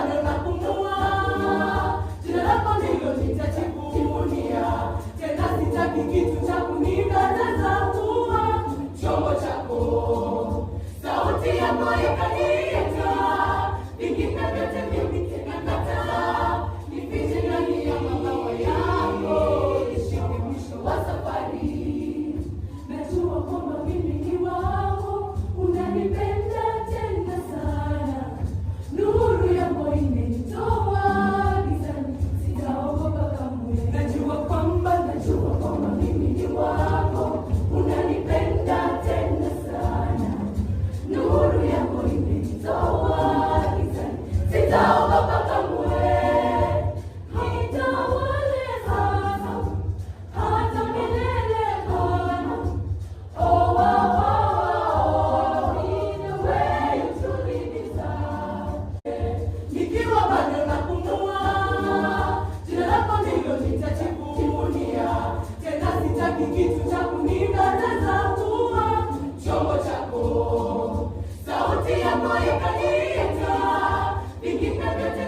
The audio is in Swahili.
bado napumua, jina lako ndilo nitajivunia. Tena sitaki kitu cha kunikataza kuwa chombo chako. Sauti yako ikaniita, vingine vyote mimi ninakataa. Nifiche ndani ya mabawa yako, nishike mwisho wa safari. Najua kwamba mimi ni wako, unanipenda tena sana. Nuru yako imenitoa gizani, sitaogopa kamwe. Najua kwamba mimi ni wako, unanipenda tena sana. Nuru yako imenitoa gizani, sitaogopa kamwe. Nitawale sana, hata milele Bwana. Oh, oh, oh, in the way you truly desire. Nikiwa bado napumua, jina lako ndilo nitajivunia. Tena sitaki kitu cha kunikataza kuwa chombo chako. Sauti yako ikaniita, vingine vyote